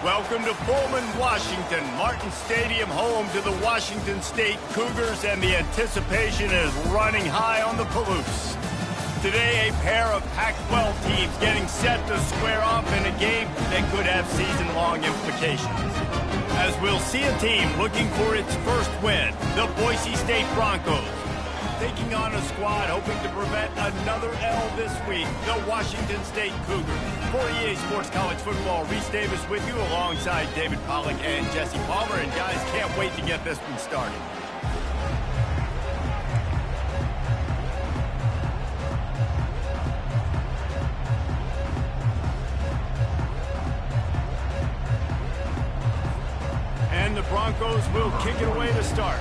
Welcome to Pullman, Washington. Martin Stadium, home to the Washington State Cougars, and the anticipation is running high on the Palouse. Today, a pair of Pac-12 teams getting set to square off in a game that could have season-long implications. As we'll see a team looking for its first win, the Boise State Broncos, taking on a squad hoping to prevent another L this week, the Washington State Cougars. For EA Sports College Football, Reese Davis with you alongside David Pollack and Jesse Palmer. And guys, can't wait to get this one started. And the Broncos will kick it away to start.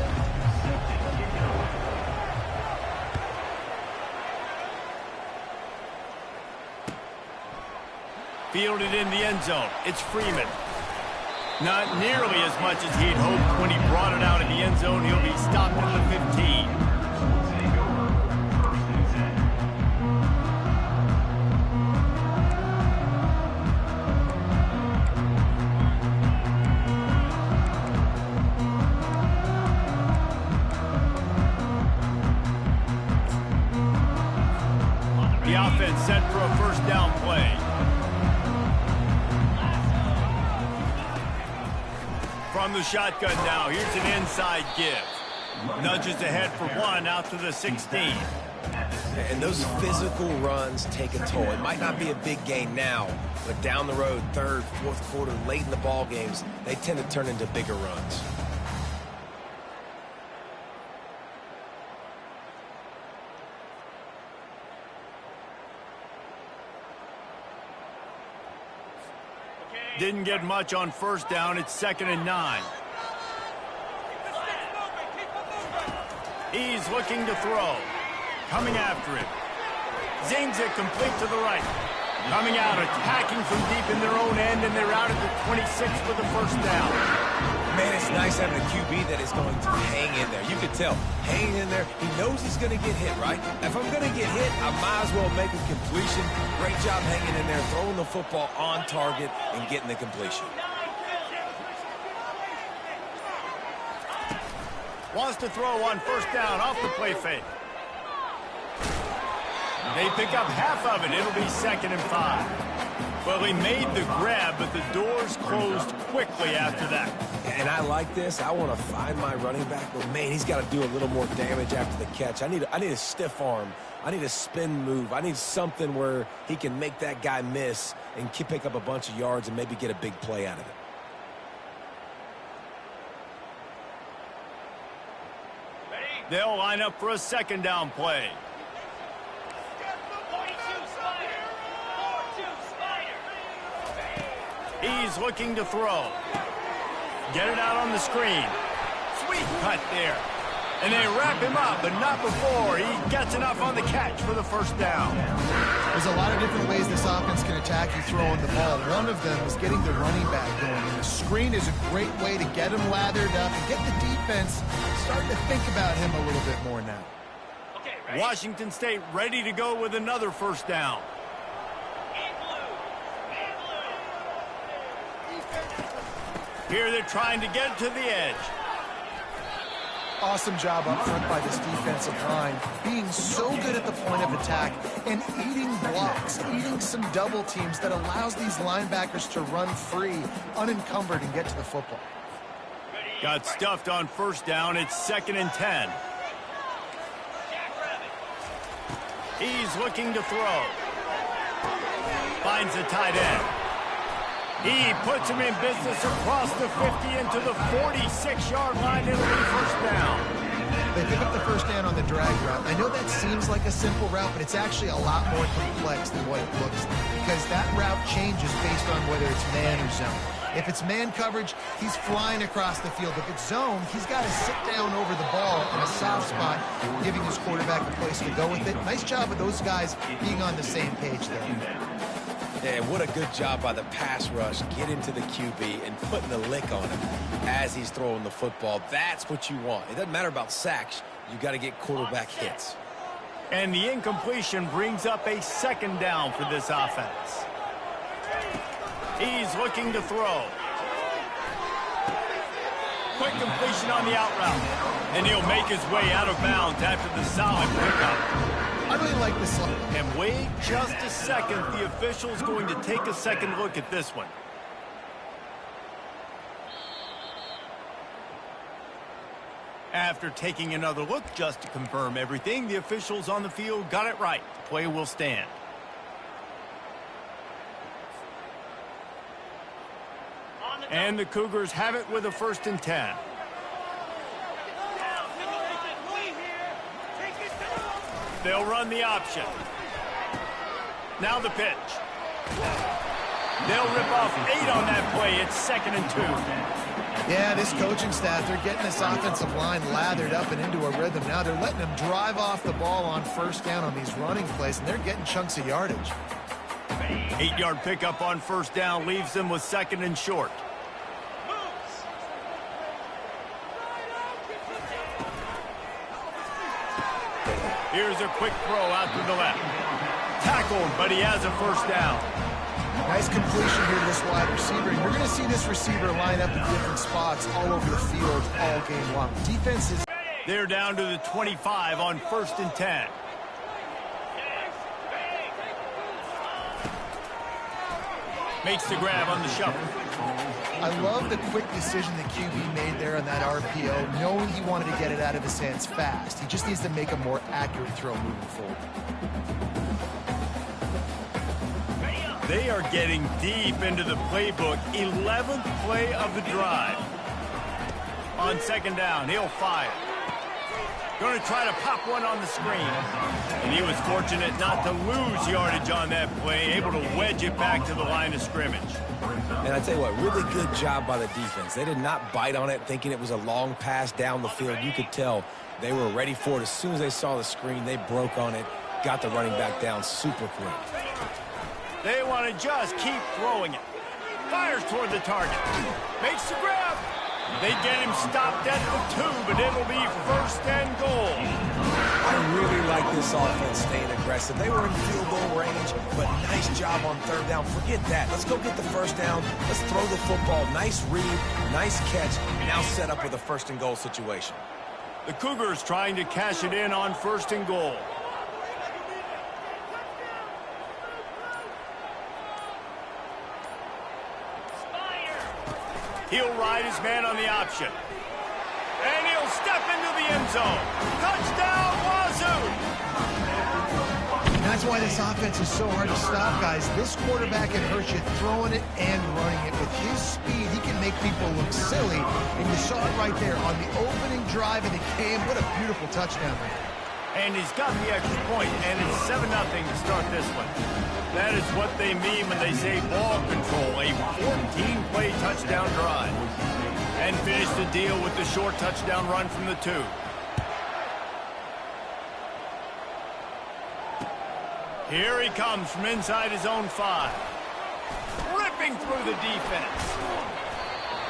Fielded in the end zone. It's Freeman. Not nearly as much as he'd hoped when he brought it out in the end zone. He'll be stopped at the 15. The offense set for a first down play. From the shotgun now, here's an inside give. Nudges ahead for one out to the 16. And those physical runs take a toll. It might not be a big gain now, but down the road, third, fourth quarter, late in the ball games, they tend to turn into bigger runs. Didn't get much on first down. It's 2nd and 9. He's looking to throw. Coming after it. Zings it complete to the right. Coming out, attacking from deep in their own end, and they're out at the 26 for the first down. Man, it's nice having a QB that is going to hang in there. You can tell, hanging in there, he knows he's going to get hit, right? If I'm going to get hit, I might as well make a completion. Great job hanging in there, throwing the football on target and getting the completion. Wants to throw on first down off the play fake. They pick up half of it. It'll be 2nd and 5. Well, he made the grab, but the doors closed quickly after that. And I like this. I want to find my running back, but man, he's got to do a little more damage after the catch. I need a stiff arm. I need a spin move. I need something where he can make that guy miss and pick up a bunch of yards and maybe get a big play out of it. They'll line up for a 2nd down play. He's looking to throw. Get it out on the screen. Sweet cut there. And they wrap him up, but not before he gets enough on the catch for the first down. There's a lot of different ways this offense can attack you throwing the ball. One of them is getting the running back going. And the screen is a great way to get him lathered up and get the defense starting to think about him a little bit more now. Okay, Washington State ready to go with another first down. Here they're trying to get to the edge. Awesome job up front by this defensive line, being so good at the point of attack and eating blocks, eating some double teams that allows these linebackers to run free, unencumbered, and get to the football. Got stuffed on first down. It's 2nd and 10. He's looking to throw. Finds the tight end. He puts him in business across the 50 into the 46-yard line. It'll be first down. They pick up the first down on the drag route. I know that seems like a simple route, but it's actually a lot more complex than what it looks like, because that route changes based on whether it's man or zone. If it's man coverage, he's flying across the field. If it's zone, he's got to sit down over the ball in a soft spot, giving his quarterback a place to go with it. Nice job of those guys being on the same page there. Yeah, what a good job by the pass rush, getting to the QB and putting the lick on him as he's throwing the football. That's what you want. It doesn't matter about sacks. You got to get quarterback hits. And the incompletion brings up a second down for this offense. He's looking to throw. Quick completion on the out route. And he'll make his way out of bounds after the solid pickup. I really like this one. And wait just a second. The official's going to take a second look at this one. After taking another look just to confirm everything, the officials on the field got it right. The play will stand. And the Cougars have it with a 1st and 10. They'll run the option. Now the pitch. They'll rip off 8 on that play. It's 2nd and 2. Yeah, this coaching staff, they're getting this offensive line lathered up and into a rhythm. Now they're letting them drive off the ball on 1st down on these running plays, and they're getting chunks of yardage. 8-yard pickup on 1st down leaves them with 2nd and short. Here's a quick throw out to the left. Tackled, but he has a 1st down. Nice completion here to this wide receiver. And you're going to see this receiver line up in different spots all over the field all game long. Defense is... They're down to the 25 on 1st and 10. Makes the grab on the shuffle. I love the quick decision the QB made there on that RPO, knowing he wanted to get it out of his hands fast. He just needs to make a more accurate throw moving forward. They are getting deep into the playbook. 11th play of the drive. On 2nd down, he'll fire. Going to try to pop one on the screen. And he was fortunate not to lose yardage on that play, able to wedge it back to the line of scrimmage. And I tell you what, really good job by the defense. They did not bite on it thinking it was a long pass down the field. You could tell they were ready for it. As soon as they saw the screen, they broke on it, got the running back down super quick. They want to just keep throwing it. Fires toward the target. Makes the grab. They get him stopped at the 2, but it'll be 1st and goal. I really like this offense staying aggressive. They were in field goal range, but nice job on 3rd down. Forget that. Let's go get the 1st down. Let's throw the football. Nice read, nice catch. Now set up with a 1st and goal situation. The Cougars trying to cash it in on 1st and goal. He'll ride his man on the option. And he'll step into the end zone. Touchdown, Wassu! That's why this offense is so hard to stop, guys. This quarterback can hurt you throwing it and running it. With his speed, he can make people look silly. And you saw it right there on the opening drive, and it came. What a beautiful touchdown there. And he's got the extra point, and it's 7-0 to start this one. That is what they mean when they say ball control, a 14-play touchdown drive. And finish the deal with the short touchdown run from the 2. Here he comes from inside his own 5. Ripping through the defense.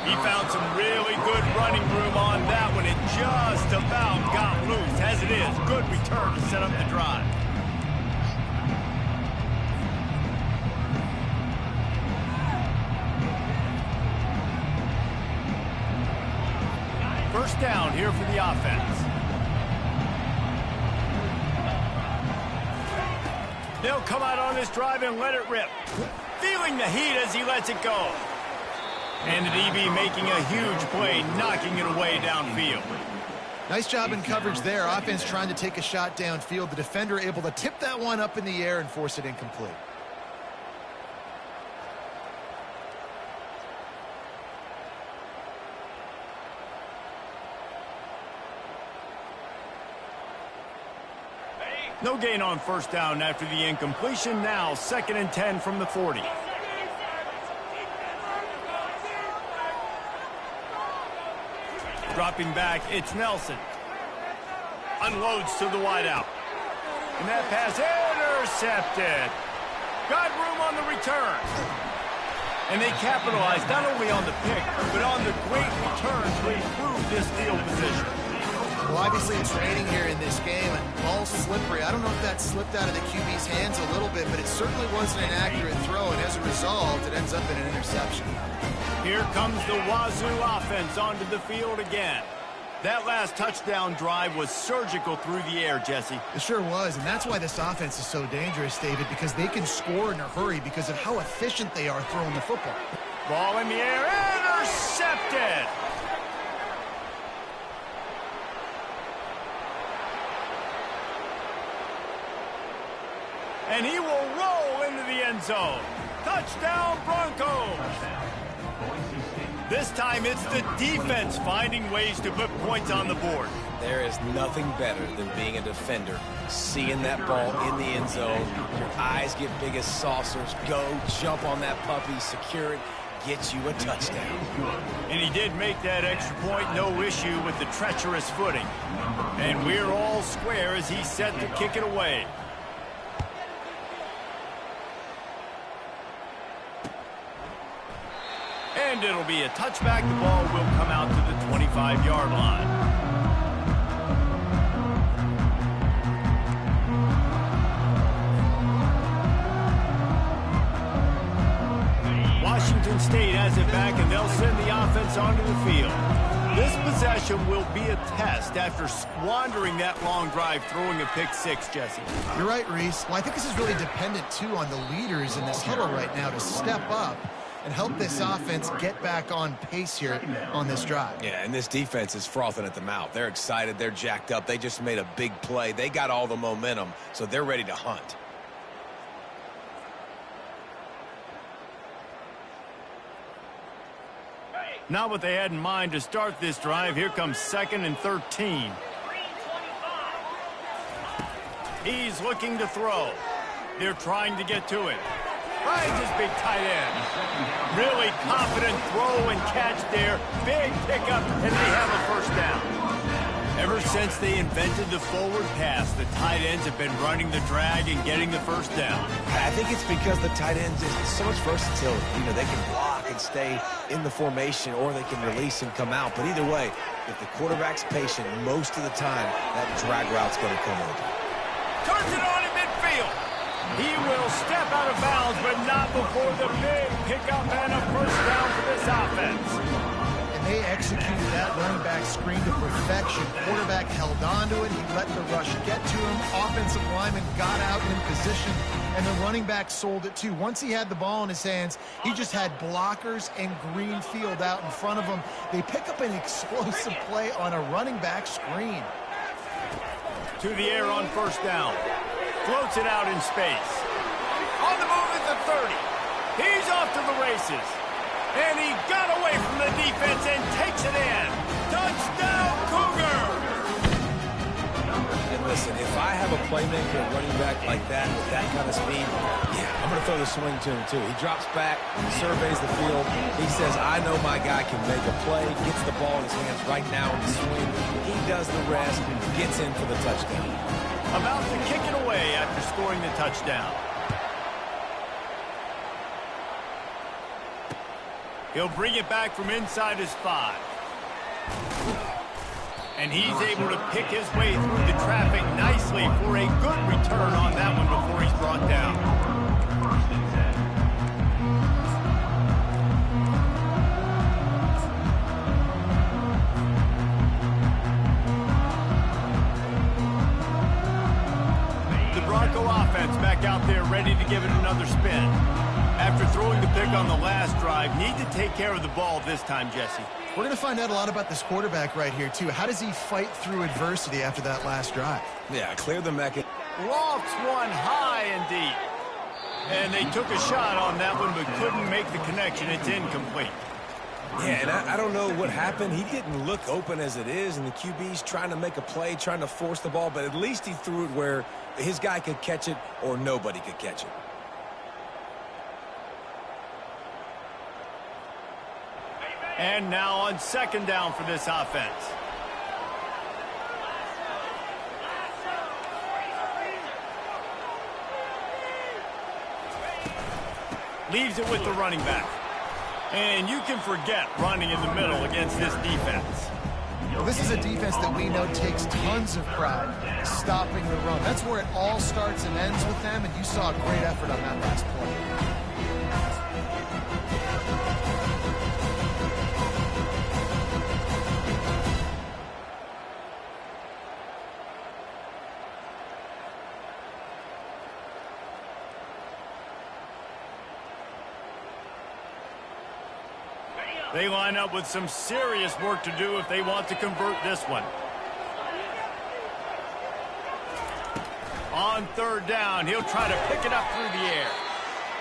He found some really good running room on that one. It just about got loose. As it is, good return to set up the drive. First down here for the offense. They'll come out on this drive and let it rip. Feeling the heat as he lets it go. And the DB making a huge play, knocking it away downfield. Nice job in coverage there. Offense trying to take a shot downfield. The defender able to tip that one up in the air and force it incomplete. No gain on first down after the incompletion. Now 2nd and 10 from the 40. Dropping back, it's Nelson. Unloads to the wideout. And that pass intercepted. Got room on the return. And they capitalized not only on the pick, but on the great return to improve this field position. Well, obviously it's raining here in this game, and ball's slippery. I don't know if that slipped out of the QB's hands a little bit, but it certainly wasn't an accurate throw, and as a result, it ends up in an interception. Here comes the Wassu offense onto the field again. That last touchdown drive was surgical through the air, Jesse. It sure was, and that's why this offense is so dangerous, David, because they can score in a hurry because of how efficient they are throwing the football. Ball in the air, intercepted! And he will roll into the end zone. Touchdown, Broncos! This time it's the defense finding ways to put points on the board. There is nothing better than being a defender, seeing that ball in the end zone. Your eyes get big as saucers. Go, jump on that puppy, secure it, get you a touchdown. And he did make that extra point, no issue with the treacherous footing. And we're all square as he's set to kick it away. And it'll be a touchback. The ball will come out to the 25-yard line. Washington State has it back, and they'll send the offense onto the field. This possession will be a test after squandering that long drive, throwing a pick six, Jesse. You're right, Reese. Well, I think this is really dependent, too, on the leaders in this huddle right now to step up and help this offense get back on pace here on this drive. Yeah, and this defense is frothing at the mouth. They're excited. They're jacked up. They just made a big play. They got all the momentum, so they're ready to hunt. Not what they had in mind to start this drive. Here comes 2nd and 13. He's looking to throw. They're trying to get to it. Finds his big tight end. Really confident throw and catch there. Big pickup, and they have a first down. Ever since they invented the forward pass, the tight ends have been running the drag and getting the first down. I think it's because the tight ends is so much versatility. You know, they can block and stay in the formation, or they can release and come out. But either way, if the quarterback's patient, most of the time, that drag route's going to come over. Turns it on in midfield. He will step out of bounds, but not before the big pickup and a first down for this offense. And they executed that running back screen to perfection. Quarterback held on to it. He let the rush get to him. Offensive lineman got out in position, and the running back sold it too. Once he had the ball in his hands, he just had blockers and green field out in front of him. They pick up an explosive play on a running back screen. To the air on first down. Floats it out in space. On the move at the 30. He's off to the races. And he got away from the defense and takes it in. Touchdown, Cougar! And listen, if I have a playmaker, a running back like that with that kind of speed, yeah, I'm going to throw the swing to him too. He drops back, surveys the field. He says, I know my guy can make a play, gets the ball in his hands right now in the swing. He does the rest, gets in for the touchdown. About to kick it away after scoring the touchdown. He'll bring it back from inside his 5. And he's able to pick his way through the traffic nicely for a good return on that one before he's brought down. The Bronco offense back out there ready to give it another spin. After throwing the pick on the last drive, need to take care of the ball this time, Jesse. We're going to find out a lot about this quarterback right here, too. How does he fight through adversity after that last drive? Yeah, clear the mechanism. Lofts one high and deep. And they took a shot on that one, but couldn't make the connection. It's incomplete. Yeah, and I don't know what happened. He didn't look open as it is, and the QB's trying to make a play, trying to force the ball, but at least he threw it where his guy could catch it or nobody could catch it. And now on second down for this offense. Leaves it with the running back. And you can forget running in the middle against this defense. Well, this is a defense that we know takes tons of pride stopping the run. That's where it all starts and ends with them, and you saw a great effort on that last play. They line up with some serious work to do if they want to convert this one. On third down, he'll try to pick it up through the air.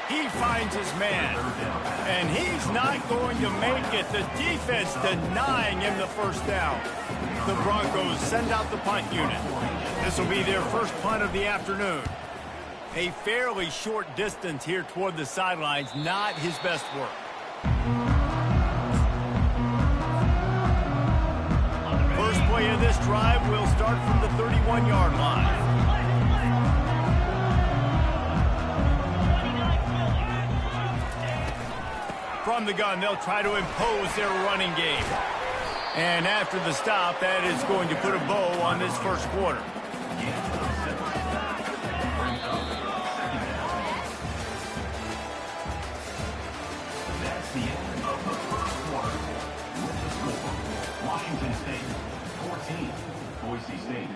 He finds his man, and he's not going to make it. The defense denying him the first down. The Broncos send out the punt unit. This will be their first punt of the afternoon. A fairly short distance here toward the sidelines, not his best work. First play of this drive will start from the 31-yard line. From the gun, they'll try to impose their running game. And after the stop, that is going to put a bow on this first quarter. That's the end of the first quarter. With the score, Washington State 14, Boise State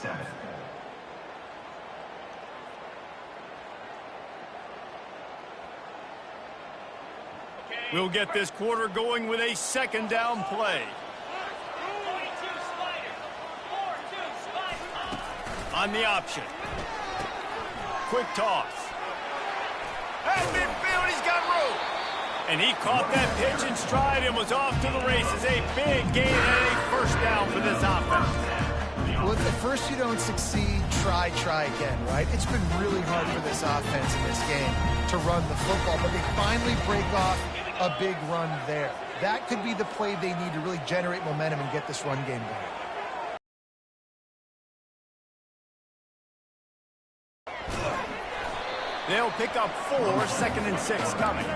7. We'll get this quarter going with a second down play. On the option. Quick toss. At midfield, he's got room. And he caught that pitch in stride and was off to the races. A big gain and a first down for this offense. Well, if at first you don't succeed, try again, right? It's been really hard for this offense in this game to run the football, but they finally break off a big run there. That could be the play they need to really generate momentum and get this run game going. They'll pick up 4, second and 6 coming.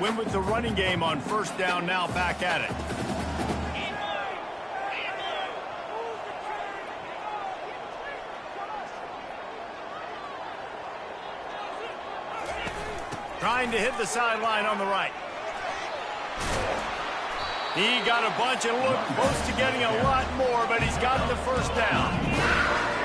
Win with the running game on first down, now back at it. Trying to hit the sideline on the right. He got a bunch and looked close to getting a lot more, but he's got the first down.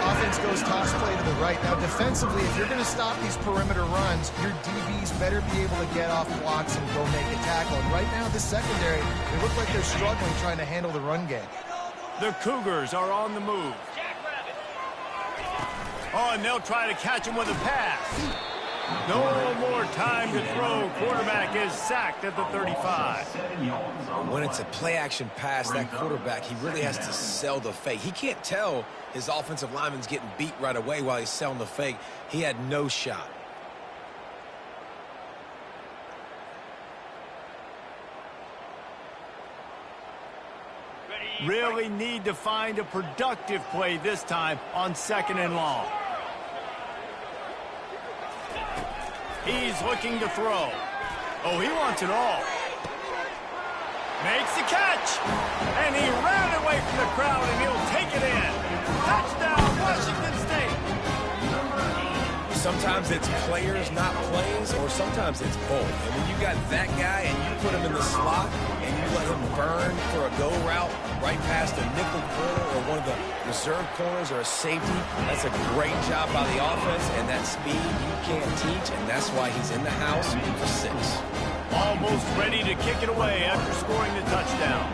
Offense goes toss play to the right. Now, defensively, if you're going to stop these perimeter runs, your DBs better be able to get off blocks and go make a tackle. And right now, this secondary, they look like they're struggling trying to handle the run game. The Cougars are on the move. Oh, and they'll try to catch him with a pass. No more time to throw. Quarterback is sacked at the 35. When it's a play-action pass, that quarterback, he really has to sell the fake. He can't tell his offensive lineman's getting beat right away while he's selling the fake. He had no shot. Really need to find a productive play this time on second and long. He's looking to throw. Oh, he wants it all. Makes the catch. And he ran away from the crowd, and he'll take it in. Touchdown, Washington State. Sometimes it's players, not plays, or sometimes it's both. And when you got that guy and you put him in the slot and you let him burn for a go route right past a nickel corner or one of the reserve corners or a safety, that's a great job by the offense, and that speed you can't teach, and that's why he's in the house for 6. Almost ready to kick it away after scoring the touchdown.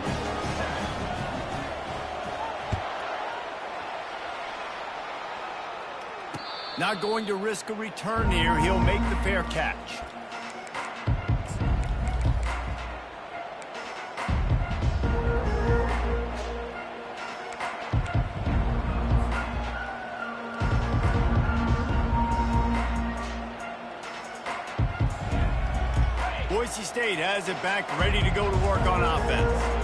Not going to risk a return here. He'll make the fair catch. Boise State has it back, ready to go to work on offense.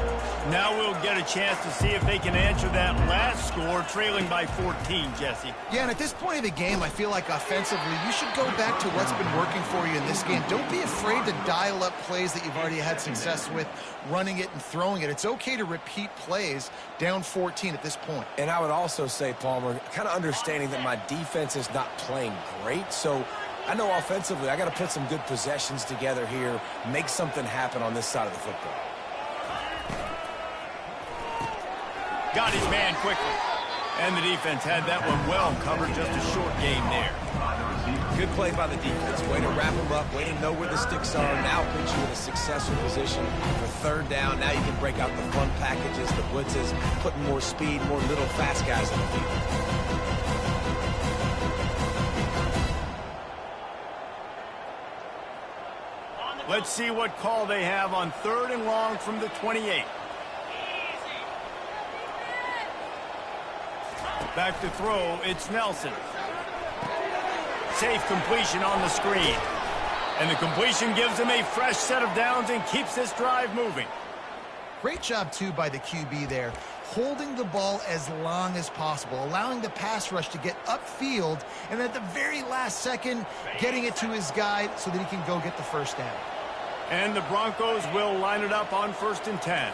Now we'll get a chance to see if they can answer that last score, trailing by 14, Jesse. Yeah, and at this point of the game, I feel like offensively, you should go back to what's been working for you in this game. Don't be afraid to dial up plays that you've already had success with, running it and throwing it. It's okay to repeat plays down 14 at this point. And I would also say, Palmer, kind of understanding that my defense is not playing great, so I know offensively I got to put some good possessions together here, make something happen on this side of the football. Got his man quickly. And the defense had that one well covered, just a short game there. Good play by the defense. Way to wrap them up, way to know where the sticks are. Now puts you in a successful position for third down. Now you can break out the fun packages, the blitzes, putting more speed, more little fast guys in the field. Let's see what call they have on 3rd and long from the 28. Back to throw, it's Nelson. Safe completion on the screen. And the completion gives him a fresh set of downs and keeps this drive moving. Great job, too, by the QB there, holding the ball as long as possible, allowing the pass rush to get upfield, and at the very last second, getting it to his guy so that he can go get the first down. And the Broncos will line it up on 1st and 10.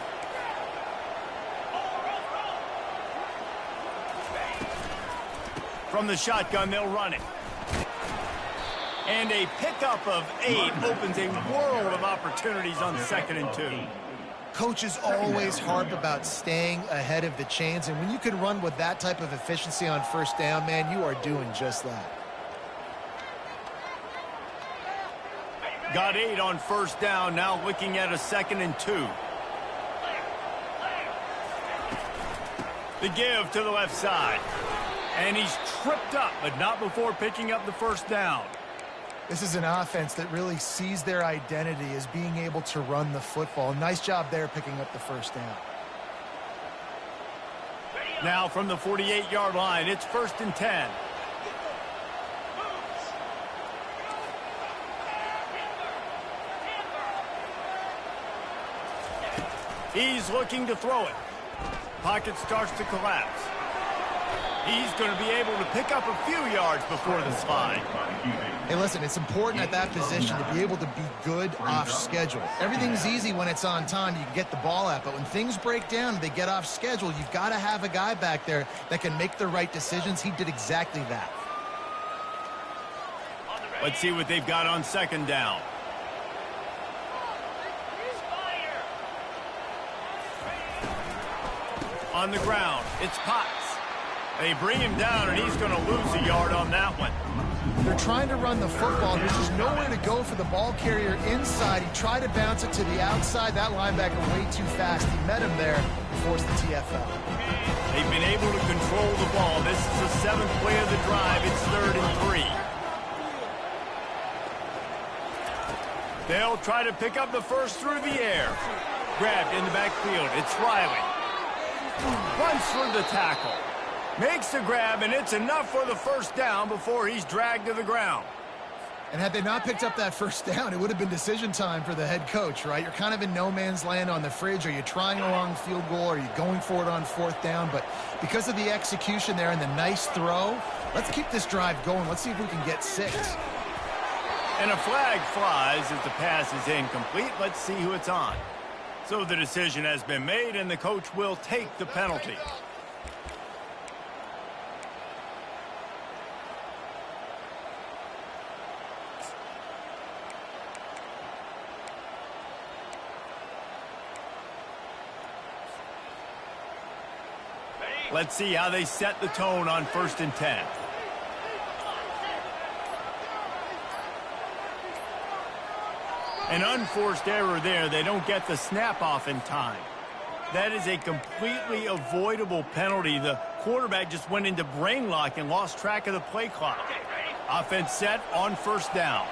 From the shotgun, they'll run it. And a pickup of 8 opens a world of opportunities on 2nd and 2. Coaches always harp about staying ahead of the chains, and when you can run with that type of efficiency on 1st down, man, you are doing just that. Got 8 on 1st down, now looking at a 2nd and 2. The give to the left side. And he's tripped up, but not before picking up the 1st down. This is an offense that really sees their identity as being able to run the football. Nice job there picking up the 1st down. Now from the 48-yard line, it's 1st and 10. He's looking to throw it. Pocket starts to collapse. He's going to be able to pick up a few yards before the slide. Hey, listen, it's important at that position to be able to be good off schedule. Everything's easy when it's on time. You can get the ball out. But when things break down and they get off schedule, you've got to have a guy back there that can make the right decisions. He did exactly that. Let's see what they've got on 2nd down. On the ground, it's Potts. They bring him down, and he's going to lose a yard on that one. They're trying to run the football. There's just nowhere to go for the ball carrier inside. He tried to bounce it to the outside. That linebacker way too fast. He met him there and forced the TFL. They've been able to control the ball. This is the 7th play of the drive. It's 3rd and 3. They'll try to pick up the 1st through the air. Grabbed in the backfield. It's Riley. Runs through the tackle. Makes the grab, and it's enough for the 1st down before he's dragged to the ground. And had they not picked up that 1st down, it would have been decision time for the head coach, right? You're kind of in no man's land on the fridge. Are you trying a long field goal? Are you going for it on 4th down? But because of the execution there and the nice throw, let's keep this drive going. Let's see if we can get 6. And a flag flies as the pass is incomplete. Let's see who it's on. So the decision has been made, and the coach will take the penalty. Let's see how they set the tone on 1st and 10. An unforced error there. They don't get the snap off in time. That is a completely avoidable penalty. The quarterback just went into brain lock and lost track of the play clock. Offense set on first down.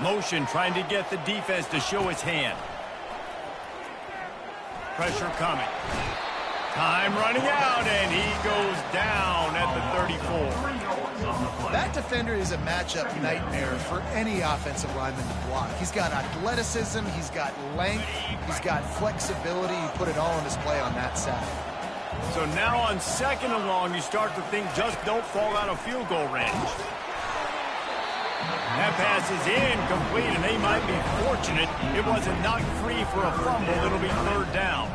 Motion trying to get the defense to show his hand. Pressure coming. Time running out, and he goes down at the 34. That defender is a matchup nightmare for any offensive lineman to block. He's got athleticism, he's got length, he's got flexibility. He put it all on display on that side. So now on 2nd and long, you start to think just don't fall out of field goal range. That pass is incomplete, and they might be fortunate it wasn't knocked free for a fumble. It'll be 3rd down.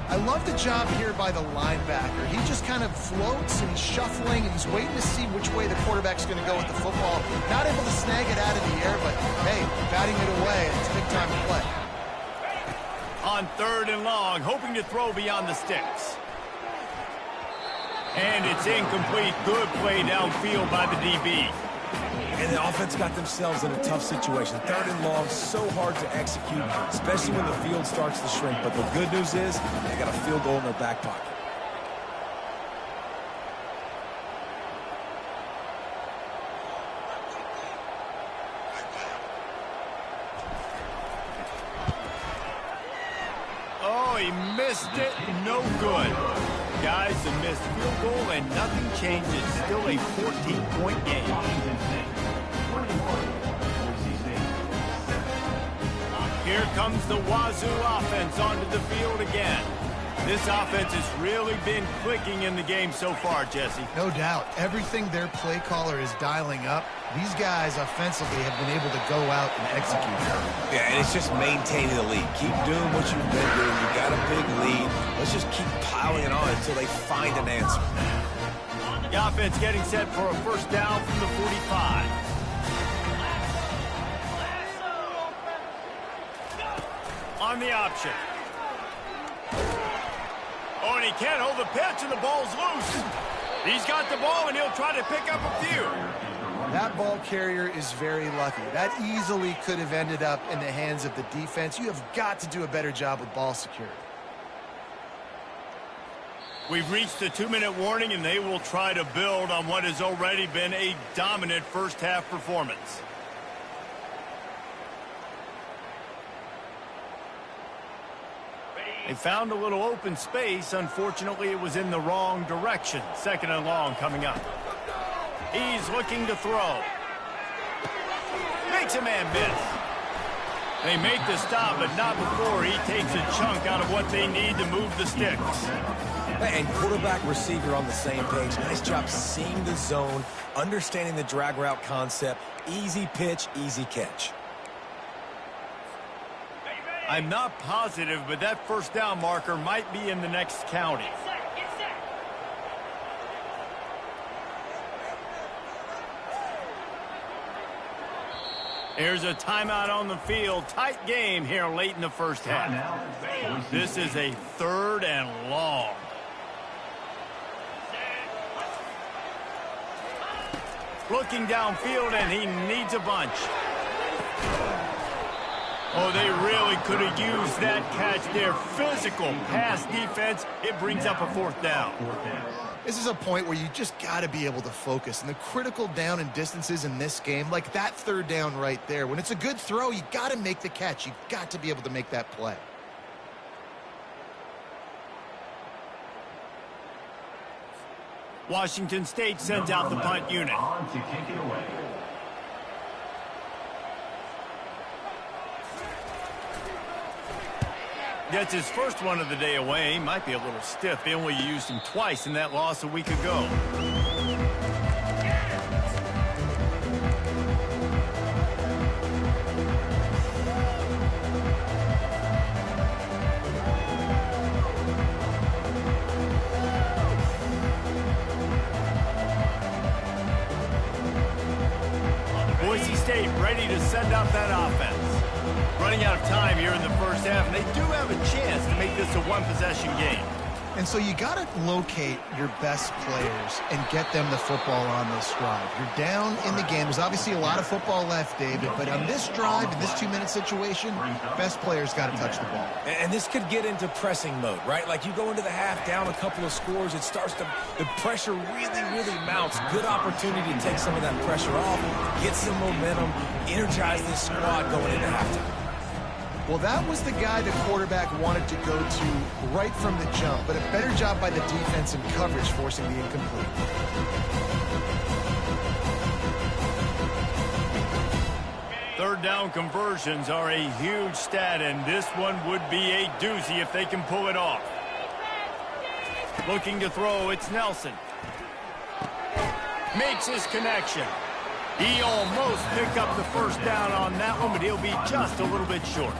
I love the job here by the linebacker. He just kind of floats and he's shuffling and he's waiting to see which way the quarterback's going to go with the football. Not able to snag it out of the air, but hey, batting it away, it's a big time to play. On 3rd and long, hoping to throw beyond the sticks. And it's incomplete. Good play downfield by the DB. And the offense got themselves in a tough situation. 3rd and long, so hard to execute, especially when the field starts to shrink. But the good news is they got a field goal in their back pocket. Oh, he missed it. No good. Guys, a missed field goal and nothing changes. Still a 14-point game. Here comes the Wassu offense onto the field again. This offense has really been clicking in the game so far, Jesse. No doubt. Everything their play caller is dialing up, these guys offensively have been able to go out and execute. Yeah, and it's just maintaining the lead. Keep doing what you've been doing. You got a big lead. Let's just keep piling it on until they find an answer. The offense getting set for a 1st down from the 45. On the option. Oh, and he can't hold the pitch, and the ball's loose. He's got the ball, and he'll try to pick up a few. That ball carrier is very lucky. That easily could have ended up in the hands of the defense. You have got to do a better job with ball security. We've reached the 2-minute warning, and they will try to build on what has already been a dominant first-half performance. They found a little open space. Unfortunately, it was in the wrong direction. 2nd and long coming up. He's looking to throw. Makes a man miss. They make the stop, but not before he takes a chunk out of what they need to move the sticks. And quarterback receiver on the same page. Nice job seeing the zone, understanding the drag route concept. Easy pitch, easy catch. I'm not positive, but that 1st down marker might be in the next county. Here's a timeout on the field. Tight game here late in the first half. This is a 3rd and long. Looking downfield, and he needs a bunch. Oh, they really could have used that catch there. Physical pass defense. It brings up a 4th down. This is a point where you just got to be able to focus. And the critical down and distances in this game, like that 3rd down right there, when it's a good throw, you got to make the catch. You've got to be able to make that play. Washington State sends out the punt unit. On to kick it away. Gets his first one of the day away. Might be a little stiff. They only used him twice in that loss a week ago. Boise State ready to send out that offense. Running out of time here in the first half, and they do have a chance to make this a one-possession game. And so you got to locate your best players and get them the football on this drive. You're down in the game. There's obviously a lot of football left, David, but on this drive, in this 2-minute situation, best players got to touch the ball. And this could get into pressing mode, right? Like you go into the half down a couple of scores, it starts to, the pressure really mounts. Good opportunity to take some of that pressure off, get some momentum, energize this squad going into halftime. Well, that was the guy the quarterback wanted to go to right from the jump, but a better job by the defense in coverage, forcing the incomplete. Third down conversions are a huge stat, and this one would be a doozy if they can pull it off. Looking to throw, it's Nelson. Makes his connection. He almost picked up the first down on that one, but he'll be just a little bit short.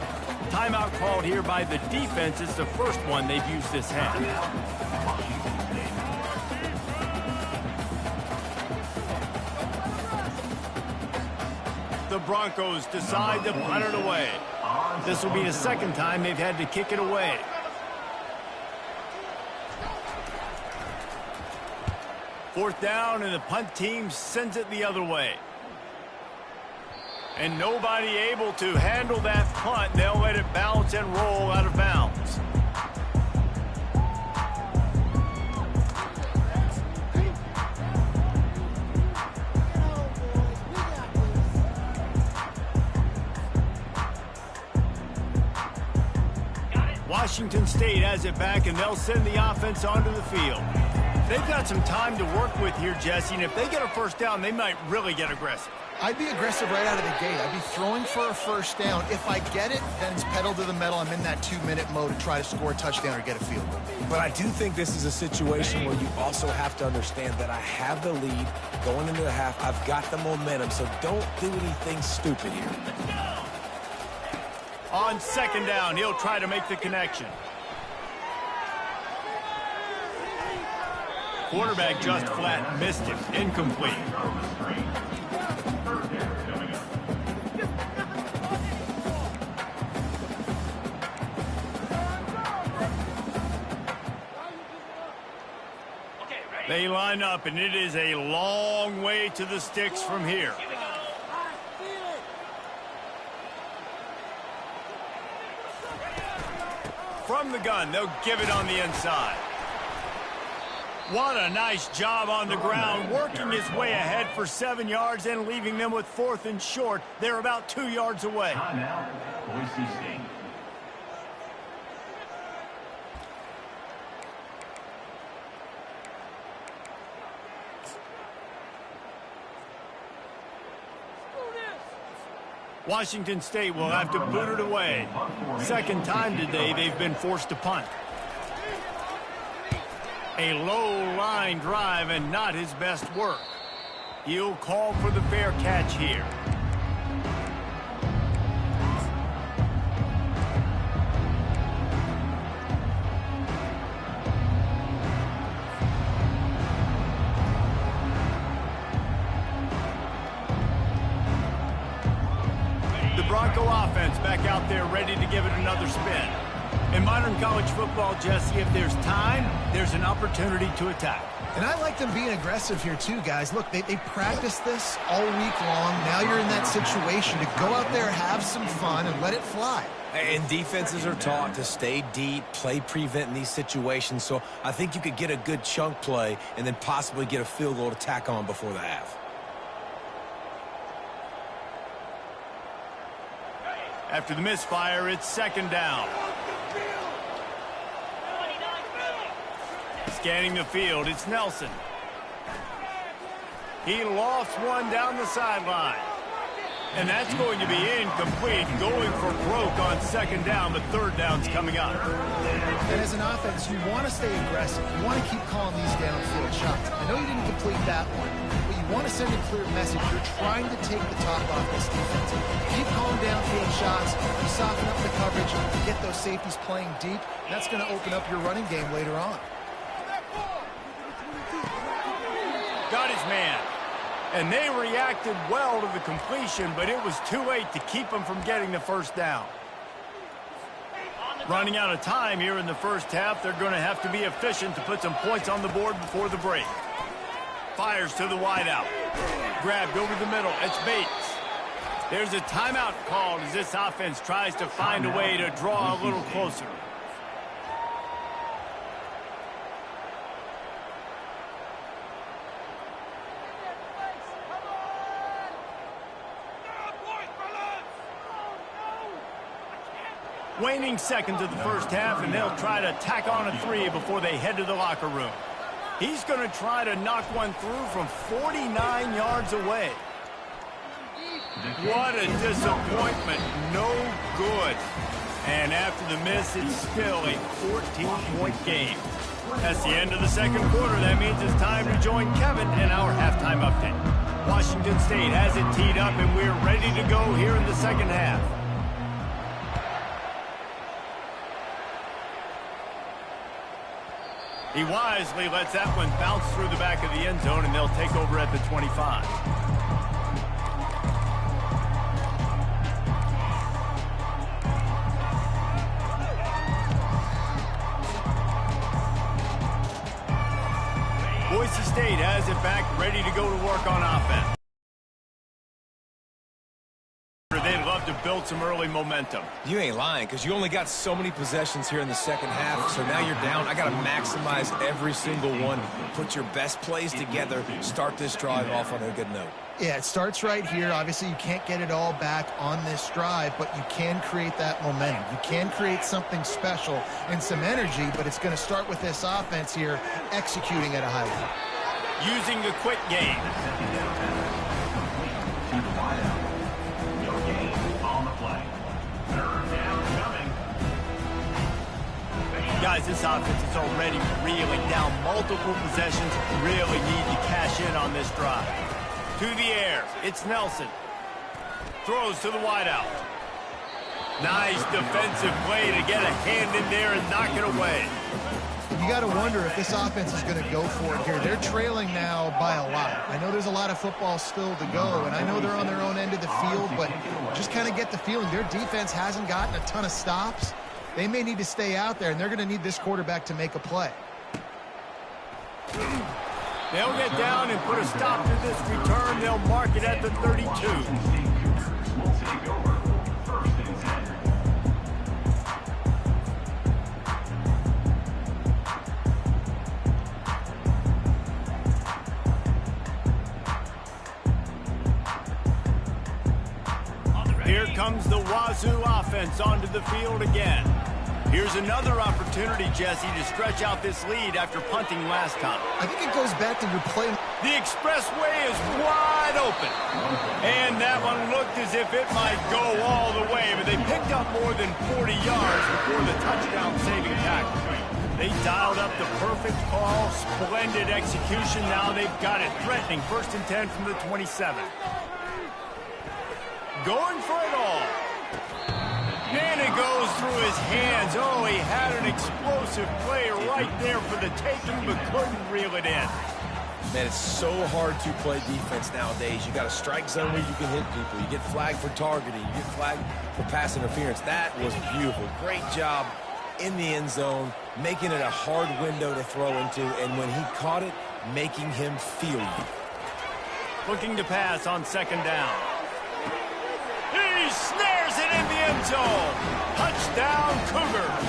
Timeout called here by the defense. It's the first one they've used this half. The Broncos decide to punt it away. This will be the second time they've had to kick it away. Fourth down, and the punt team sends it the other way. And nobody able to handle that punt. They'll let it bounce and roll out of bounds. Washington State has it back, and they'll send the offense onto the field. They've got some time to work with here, Jesse, and if they get a first down, they might really get aggressive. I'd be aggressive right out of the gate. I'd be throwing for a first down. If I get it, then it's pedal to the metal. I'm in that 2-minute mode to try to score a touchdown or get a field goal. But I do think this is a situation where you also have to understand that I have the lead going into the half. I've got the momentum, so don't do anything stupid here. On second down, he'll try to make the connection. Quarterback just flat missed him. Incomplete. They line up, and it is a long way to the sticks from here. From the gun, they'll give it on the inside. What a nice job on the ground, working his way ahead for 7 yards and leaving them with 4th and short. They're about 2 yards away. Timeout, Boise State. Washington State will have to boot it away. Second time today they've been forced to punt. A low line drive and not his best work. He'll call for the fair catch here. The Bronco offense back out there ready to give it another spin. In modern college football, Jesse, if there's time, there's an opportunity to attack. And I like them being aggressive here too, guys. Look, they practiced this all week long. Now you're in that situation to go out there, have some fun, and let it fly. And defenses are taught to stay deep, play prevent in these situations. So I think you could get a good chunk play and then possibly get a field goal to tack on before the half. After the misfire, it's second down. Scanning the field, it's Nelson. He lofts one down the sideline. And that's going to be incomplete, going for broke on second down, but third down's coming up. And as an offense, you want to stay aggressive. You want to keep calling these downfield shots. I know you didn't complete that one, but you want to send a clear message. You're trying to take the top off this defense. Keep calling downfield shots. You soften up the coverage. You get those safeties playing deep. That's going to open up your running game later on. Got his man. And they reacted well to the completion, but it was too late to keep them from getting the first down. Running out of time here in the first half, they're going to have to be efficient to put some points on the board before the break. Fires to the wideout. Grabbed over the middle. It's Bates. There's a timeout called as this offense tries to find a way to draw a little closer. Waning seconds of the first half, and they'll try to tack on a 3 before they head to the locker room. He's going to try to knock one through from 49 yards away. What a disappointment. No good. And after the miss, it's still a 14-point game. That's the end of the second quarter. That means it's time to join Kevin in our halftime update. Washington State has it teed up, and we're ready to go here in the second half. He wisely lets that one bounce through the back of the end zone, and they'll take over at the 25. Boise State has it back, ready to go to work on offense. They'd love to build some early momentum. You ain't lying, because you only got so many possessions here in the second half, so now you're down. I got to maximize every single one. Put your best plays together. Start this drive off on a good note. Yeah, it starts right here. Obviously, you can't get it all back on this drive, but you can create that momentum. You can create something special and some energy, but it's going to start with this offense here executing at a high level. Using the quick game. Guys, this offense is already reeling down multiple possessions. Really need to cash in on this drive. To the air, it's Nelson. Throws to the wideout. Nice defensive play to get a hand in there and knock it away. You got to wonder if this offense is going to go for it here. They're trailing now by a lot. I know there's a lot of football still to go, and I know they're on their own end of the field, but just kind of get the feeling their defense hasn't gotten a ton of stops. They may need to stay out there, and they're going to need this quarterback to make a play. They'll get down and put a stop to this return. They'll mark it at the 32. Here comes the Wassu offense onto the field again. Here's another opportunity, Jesse, to stretch out this lead after punting last time. I think it goes back to your play. The expressway is wide open. And that one looked as if it might go all the way, but they picked up more than 40 yards before the touchdown-saving tackle. They dialed up the perfect call, splendid execution. Now they've got it threatening. 1st and 10 from the 27. Going for it all. And it goes through his hands. Oh, he had an explosive play right there for the taking, but couldn't reel it in. Man, it's so hard to play defense nowadays. You got a strike zone where you can hit people. You get flagged for targeting. You get flagged for pass interference. That was beautiful. Great job in the end zone, making it a hard window to throw into, and when he caught it, making him feel you. Looking to pass on 2nd down. He snares it in the end zone. Touchdown, Cougars.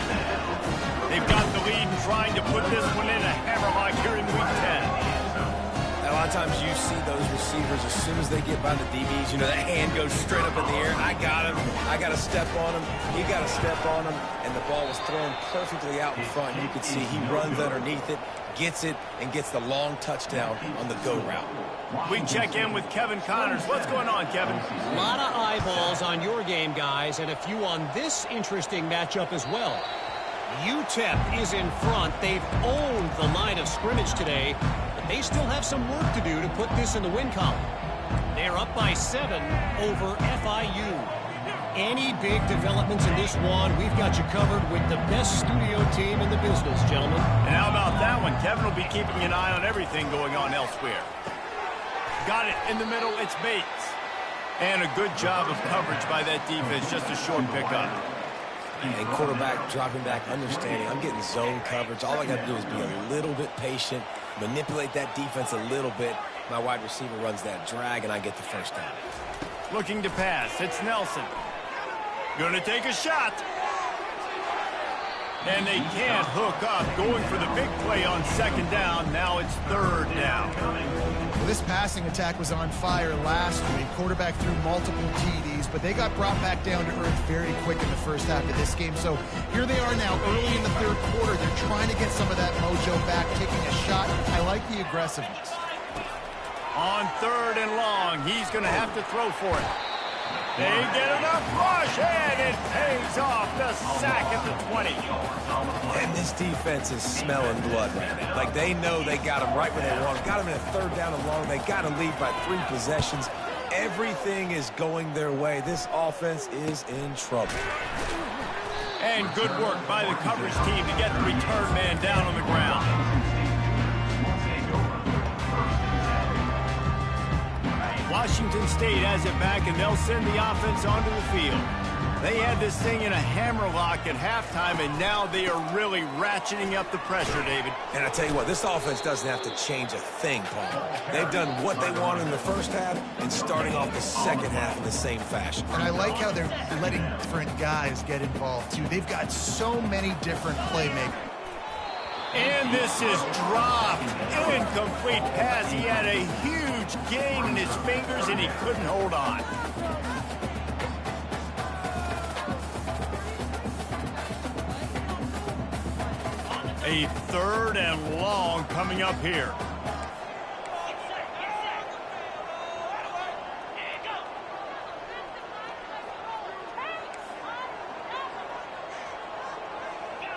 They've got the lead and trying to put this one in a hammerlock here in Week 10. A lot of times you see those receivers, as soon as they get by the DBs, you know, that hand goes straight up in the air. I got him. I got to step on him. He got to step on him. And the ball was thrown perfectly out in front. You could see he runs underneath it, gets it, and gets the long touchdown on the go route. We check in with Kevin Connors. What's going on, Kevin? A lot of eyeballs on your game, guys, and a few on this interesting matchup as well. UTEP is in front. They've owned the line of scrimmage today, but they still have some work to do to put this in the win column. They're up by 7 over FIU. Any big developments in this one, we've got you covered with the best studio team in the business, gentlemen. And how about that one? Kevin will be keeping an eye on everything going on elsewhere. Got it in the middle. It's Bates. And a good job of coverage by that defense. Just a short pickup. And quarterback dropping back, understanding I'm getting zone coverage. All I got to do is be a little bit patient, manipulate that defense a little bit. My wide receiver runs that drag, and I get the first down. Looking to pass. It's Nelson. Going to take a shot. And they can't hook up. Going for the big play on second down. Now it's third down. Well, this passing attack was on fire last week. Quarterback threw multiple TDs, but they got brought back down to earth very quick in the first half of this game. So here they are now early in the third quarter. They're trying to get some of that mojo back, taking a shot. I like the aggressiveness. On third and long, he's going to have to throw for it. They get enough rush, and it pays off. The sack at the 20. And this defense is smelling blood right now. Like, they know they got him right where they want him. Got him in a third down and long. They got to lead by 3 possessions. Everything is going their way. This offense is in trouble. And good work by the coverage team to get the return man down on the ground. Washington State has it back, and they'll send the offense onto the field. They had this thing in a hammerlock at halftime, and now they are really ratcheting up the pressure, David. And I tell you what, this offense doesn't have to change a thing, Paul. They've done what they wanted in the first half and starting off the second half in the same fashion. And I like how they're letting different guys get involved, too. They've got so many different playmakers. And this is dropped. Incomplete pass. He had a huge gain in his fingers, and he couldn't hold on. A third and long coming up here.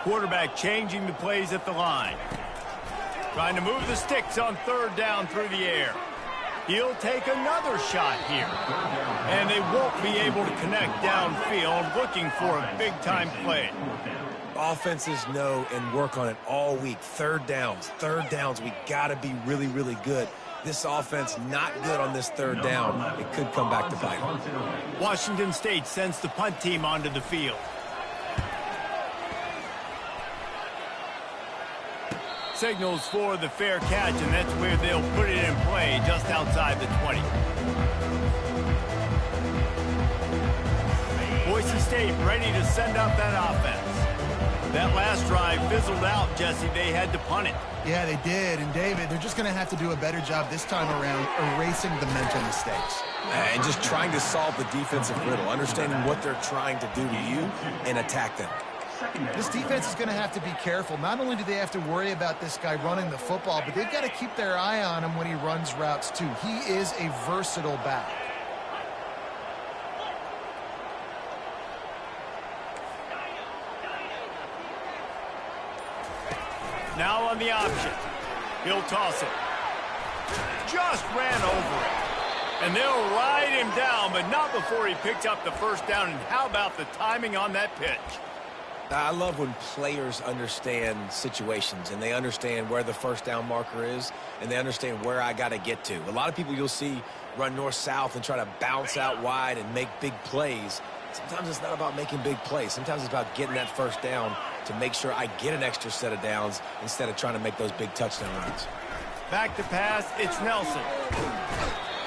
Quarterback changing the plays at the line. Trying to move the sticks on third down through the air. He'll take another shot here. And they won't be able to connect downfield, looking for a big-time play. Offenses know and work on it all week. Third downs, we got to be really, really good. This offense not good on this third down. It could come back to bite them. Washington State sends the punt team onto the field. Signals for the fair catch, and that's where they'll put it in play, just outside the 20. Boise State ready to send out that offense. That last drive fizzled out, Jesse. They had to punt it. Yeah, they did. And, David, they're just going to have to do a better job this time around erasing the mental mistakes. And just trying to solve the defensive riddle, understanding what they're trying to do to you and attack them. This defense is going to have to be careful. Not only do they have to worry about this guy running the football, but they've got to keep their eye on him when he runs routes, too. He is a versatile back. Now on the option. He'll toss it. Just ran over it. And they'll ride him down, but not before he picked up the first down. And how about the timing on that pitch? I love when players understand situations and they understand where the first down marker is and they understand where I got to get to. A lot of people you'll see run north-south and try to bounce out wide and make big plays. Sometimes it's not about making big plays. Sometimes it's about getting that first down to make sure I get an extra set of downs instead of trying to make those big touchdown runs. Back to pass, it's Nelson.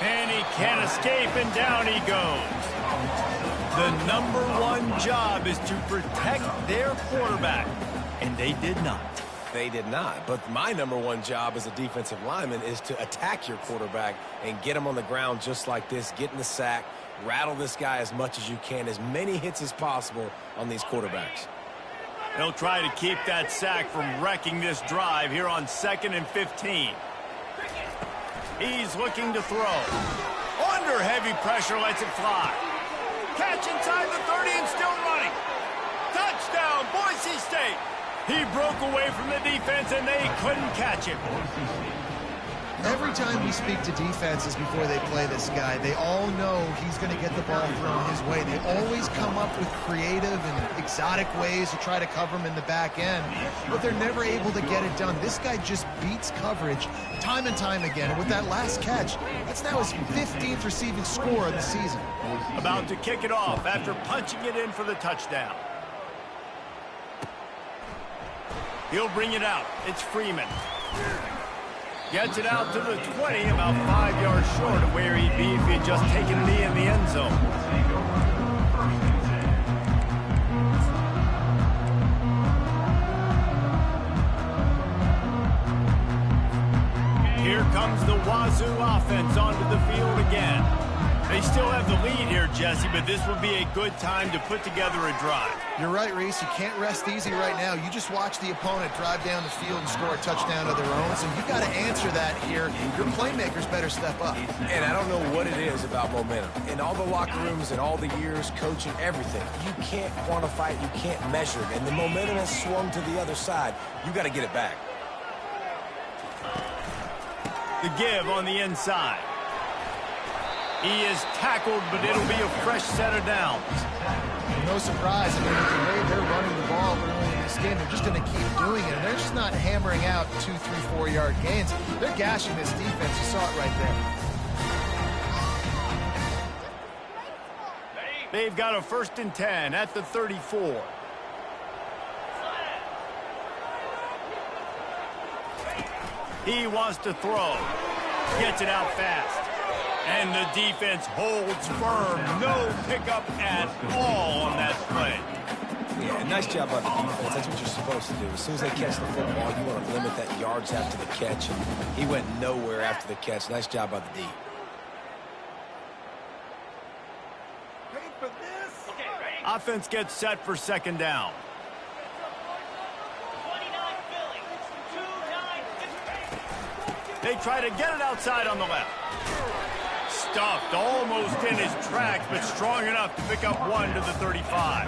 And he can't escape, and down he goes. The number one job is to protect their quarterback, and they did not. They did not. But my number one job as a defensive lineman is to attack your quarterback and get him on the ground just like this, get in the sack, rattle this guy as much as you can, as many hits as possible on these quarterbacks. They'll try to keep that sack from wrecking this drive here on 2nd and 15. He's looking to throw. Under heavy pressure, lets it fly. Catch inside the 30 and still running. Touchdown, Boise State. He broke away from the defense, and they couldn't catch him. Every time we speak to defenses before they play this guy, they all know he's going to get the ball thrown his way. They always come up with creative and exotic ways to try to cover him in the back end, but they're never able to get it done. This guy just beats coverage time and time again. And with that last catch, that's now his 15th receiving score of the season. About to kick it off after punching it in for the touchdown. He'll bring it out. It's Freeman. Gets it out to the 20, about 5 yards short of where he'd be if he had just taken a knee in the end zone. Here comes the Wassu offense onto the field again. They still have the lead here, Jesse, but this would be a good time to put together a drive. You're right, Reese. You can't rest easy right now. You just watch the opponent drive down the field and score a touchdown of their own, so you got to answer that here. Your playmakers better step up. And I don't know what it is about momentum. In all the locker rooms and all the years, coaching, everything, you can't quantify it, you can't measure it. And the momentum has swung to the other side. You got to get it back. The give on the inside. He is tackled, but it'll be a fresh set of downs. No surprise. I mean, with the way they're running the ball early in this game, they're just going to keep doing it. And they're just not hammering out 2, 3, 4-yard gains. They're gashing this defense. You saw it right there. They've got a 1st and 10 at the 34. He wants to throw. Gets it out fast. And the defense holds firm. No pickup at all on that play. Yeah, nice job by the defense. That's what you're supposed to do. As soon as they catch the football, you want to limit that yards after the catch. And he went nowhere after the catch. Nice job by the D. Offense gets set for 2nd down. They try to get it outside on the left. Stuffed almost in his tracks, but strong enough to pick up 1 to the 35.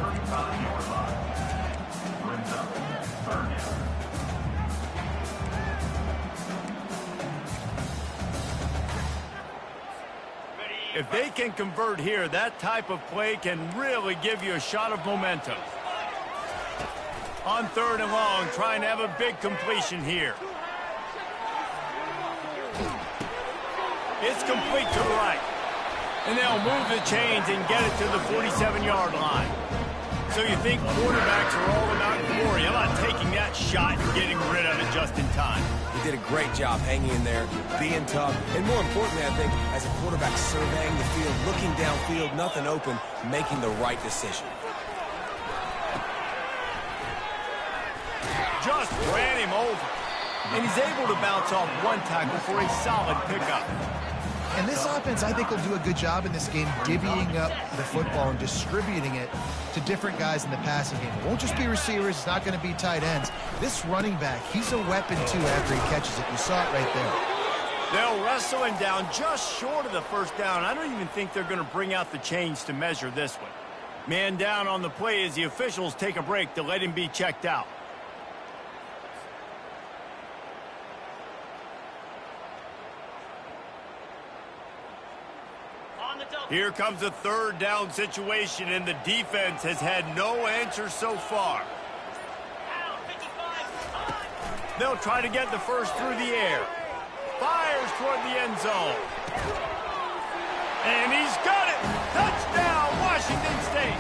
If they can convert here, that type of play can really give you a shot of momentum. On 3rd and long, trying to have a big completion here. It's complete to the right. And they'll move the chains and get it to the 47-yard line. So you think quarterbacks are all about glory. How about taking that shot and getting rid of it just in time? He did a great job hanging in there, being tough, and more importantly, I think, as a quarterback surveying the field, looking downfield, nothing open, making the right decision. Just ran him over. And he's able to bounce off 1 tackle for a solid pickup. And this offense, I think, will do a good job in this game divvying up the football and distributing it to different guys in the passing game. It won't just be receivers. It's not going to be tight ends. This running back, he's a weapon, too, after he catches it. You saw it right there. They'll wrestle him down just short of the 1st down. I don't even think they're going to bring out the chains to measure this one. Man down on the play as the officials take a break to let him be checked out. Here comes a 3rd down situation, and the defense has had no answer so far. They'll try to get the first through the air. Fires toward the end zone. And he's got it! Touchdown, Washington State!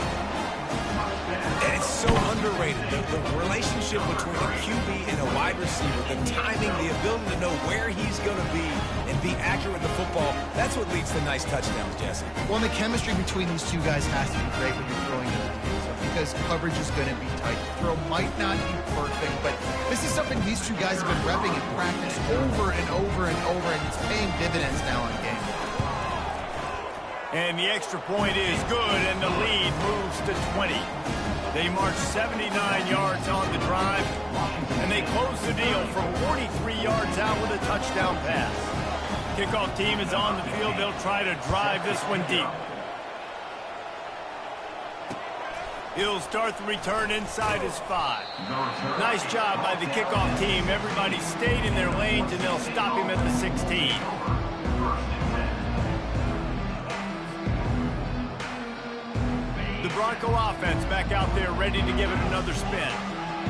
And it's so underrated. The relationship between a QB and a wide receiver, the timing, the ability to know where he's going to be and be accurate with the football, that's what leads to nice touchdowns, Jesse. Well, and the chemistry between these two guys has to be great when you're throwing into the end zone because coverage is going to be tight. The throw might not be perfect, but this is something these two guys have been repping in practice over and over and over, and it's paying dividends now on game. And the extra point is good, and the lead moves to 20. They march 79 yards on the drive, and they close the deal from 43 yards out with a touchdown pass. Kickoff team is on the field. They'll try to drive this one deep. He'll start the return inside his 5. Nice job by the kickoff team. Everybody stayed in their lanes, and they'll stop him at the 16. The Bronco offense back out there ready to give it another spin.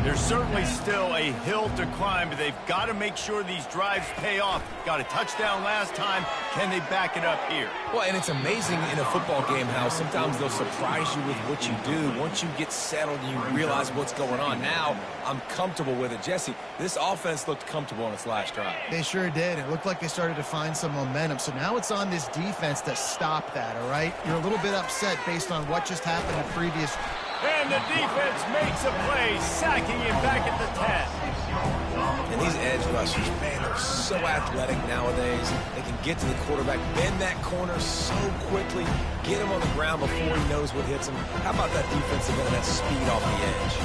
There's certainly still a hill to climb, but they've got to make sure these drives pay off. Got a touchdown last time. Can they back it up here? Well, and it's amazing in a football game how sometimes they'll surprise you with what you do. Once you get settled and you realize what's going on, now I'm comfortable with it. Jesse, this offense looked comfortable on its last drive. They sure did. It looked like they started to find some momentum. So now it's on this defense to stop that, all right? You're a little bit upset based on what just happened in previous. And the defense makes a play, sacking him back at the 10. And these edge rushers, man, they're so athletic nowadays. They can get to the quarterback, bend that corner so quickly, get him on the ground before he knows what hits him. How about that defensive end and that speed off the edge?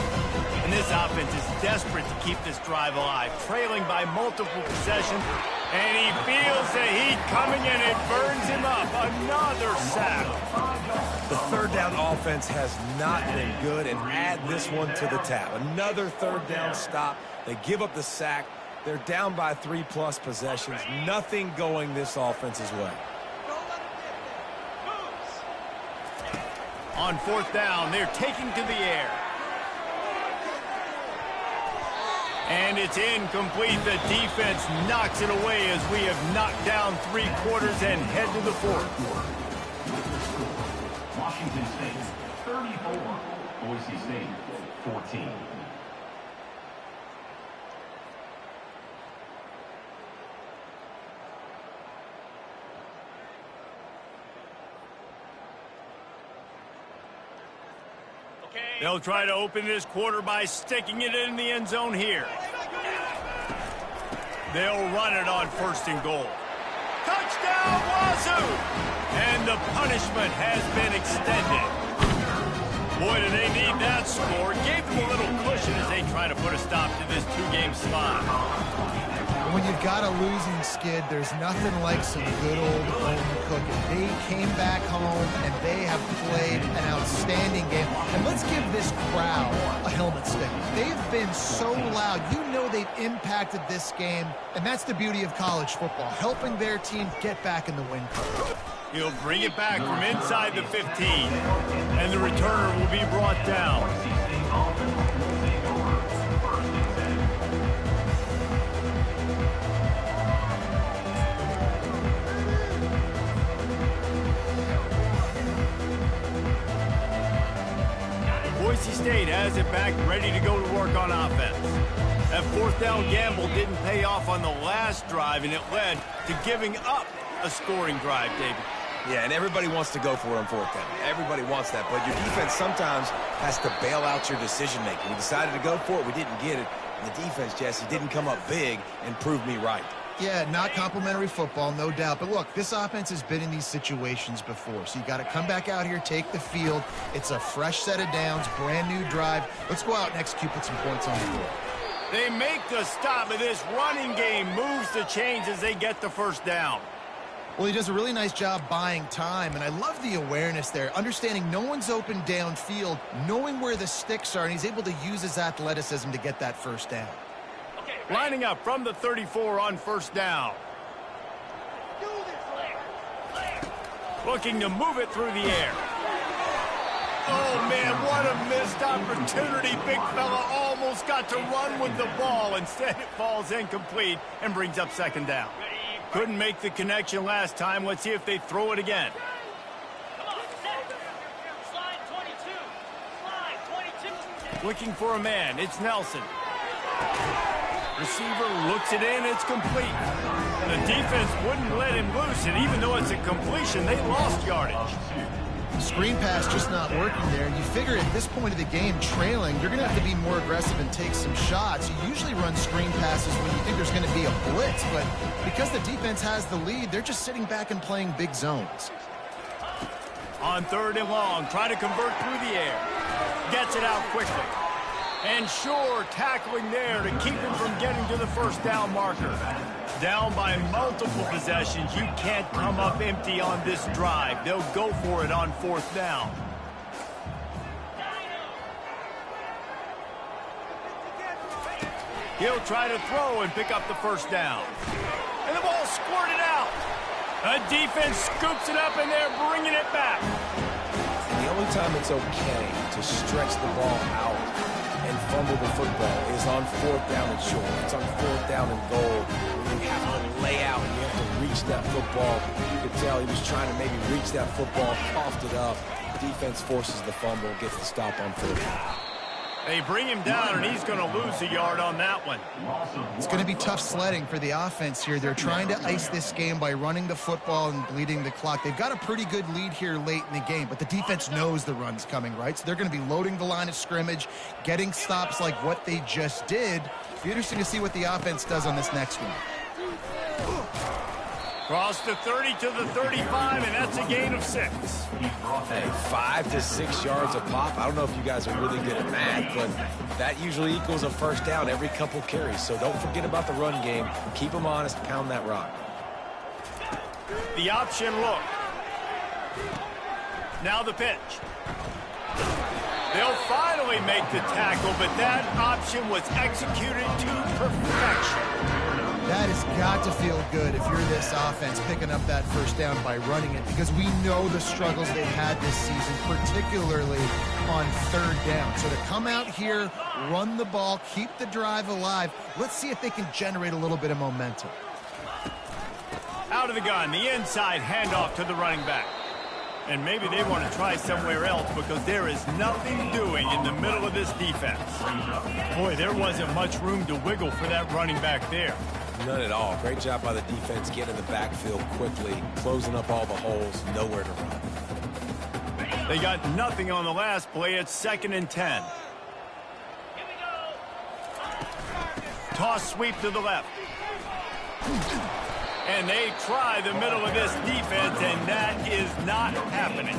And this offense is desperate to keep this drive alive, trailing by multiple possessions. And he feels the heat coming, and it burns him up. Another sack. The third down offense has not been good, and add this one to the tab. Another third down stop. They give up the sack. They're down by 3+ possessions. Nothing going this offense's way. On fourth down, they're taking to the air. And it's incomplete. The defense knocks it away as we have knocked down 3 quarters and head to the fourth. Washington State 34, Boise State 14. They'll try to open this quarter by sticking it in the end zone here. They'll run it on 1st and goal. Touchdown, Wassu! And the punishment has been extended. Boy, do they need that score. Gave them a little cushion as they try to put a stop to this 2-game slide. When you've got a losing skid, there's nothing like some good old home cooking. They came back home, and they have played an outstanding game. And let's give this crowd a helmet stick. They've been so loud. You know they've impacted this game, and that's the beauty of college football, helping their team get back in the win column. He'll bring it back from inside the 15, and the returner will be brought down. Boise State has it back, ready to go to work on offense. That 4th down gamble didn't pay off on the last drive, and it led to giving up a scoring drive, David. Yeah, and everybody wants to go for it on 4th down. Everybody wants that, but your defense sometimes has to bail out your decision-making. We decided to go for it. We didn't get it. And the defense, Jesse, didn't come up big and prove me right. Yeah, not complimentary football, no doubt. But look, this offense has been in these situations before. So you got to come back out here, take the field. It's a fresh set of downs, brand new drive. Let's go out and execute, put some points on the board. They make the stop, and this running game moves the chains as they get the 1st down. Well, he does a really nice job buying time, and I love the awareness there, understanding no one's open downfield, knowing where the sticks are, and he's able to use his athleticism to get that 1st down. Lining up from the 34 on 1st down. Looking to move it through the air. Oh, man, what a missed opportunity. Big fella almost got to run with the ball. Instead, it falls incomplete and brings up 2nd down. Couldn't make the connection last time. Let's see if they throw it again. Looking for a man. It's Nelson. Receiver looks it in. It's complete. The defense wouldn't let him loose, and even though it's a completion, they lost yardage. Screen pass just not working there. You figure at this point of the game, trailing, you're going to have to be more aggressive and take some shots. You usually run screen passes when you think there's going to be a blitz, but because the defense has the lead, they're just sitting back and playing big zones. On 3rd and long, try to convert through the air. Gets it out quickly. And sure, tackling there to keep him from getting to the 1st down marker. Down by multiple possessions, you can't come up empty on this drive. They'll go for it on 4th down. He'll try to throw and pick up the 1st down. And the ball squirted out. A defense scoops it up, and they're bringing it back. And the only time it's okay to stretch the ball out and fumble the football is on 4th down and short. It's on 4th down and goal. You have to lay out and you have to reach that football. You could tell he was trying to maybe reach that football, coughed it up. Defense forces the fumble, gets the stop on 4th down. They bring him down, and he's going to lose a yard on that one. It's going to be tough sledding for the offense here. They're trying to ice this game by running the football and bleeding the clock. They've got a pretty good lead here late in the game, but the defense knows the run's coming, right? So they're going to be loading the line of scrimmage, getting stops like what they just did. It'll be interesting to see what the offense does on this next one. Cross the 30 to the 35, and that's a gain of 6. Hey, 5 to 6 yards a pop. I don't know if you guys are really good at math, but that usually equals a first down every couple carries. So don't forget about the run game. Keep them honest. Pound that rock. The option look. Now the pitch. They'll finally make the tackle, but that option was executed to perfection. That has got to feel good if you're this offense picking up that first down by running it, because we know the struggles they've had this season, particularly on 3rd down. So to come out here, run the ball, keep the drive alive, let's see if they can generate a little bit of momentum. Out of the gun, the inside handoff to the running back. And maybe they want to try somewhere else because there is nothing doing in the middle of this defense. Boy, there wasn't much room to wiggle for that running back there. None at all. Great job by the defense getting in the backfield quickly, closing up all the holes, nowhere to run. They got nothing on the last play. It's 2nd and 10. Toss sweep to the left. And they try the middle of this defense, and that is not happening.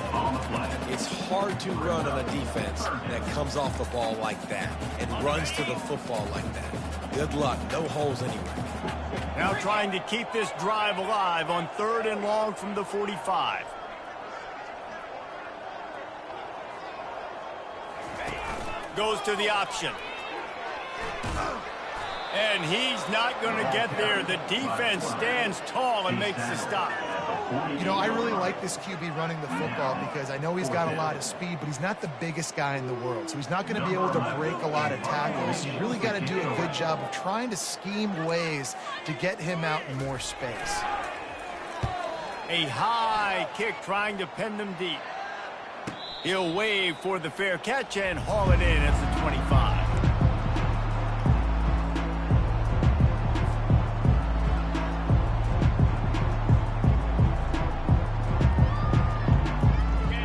It's hard to run on a defense that comes off the ball like that and runs to the football like that. Good luck. No holes anywhere. Now trying to keep this drive alive on 3rd and long from the 45. Goes to the option. And he's not going to get there. The defense stands tall and makes the stop. You know, I really like this QB running the football because I know he's got a lot of speed, but he's not the biggest guy in the world. So he's not going to be able to break a lot of tackles. You really got to do a good job of trying to scheme ways to get him out in more space. A high kick trying to pin them deep. He'll wave for the fair catch and haul it in at the 25.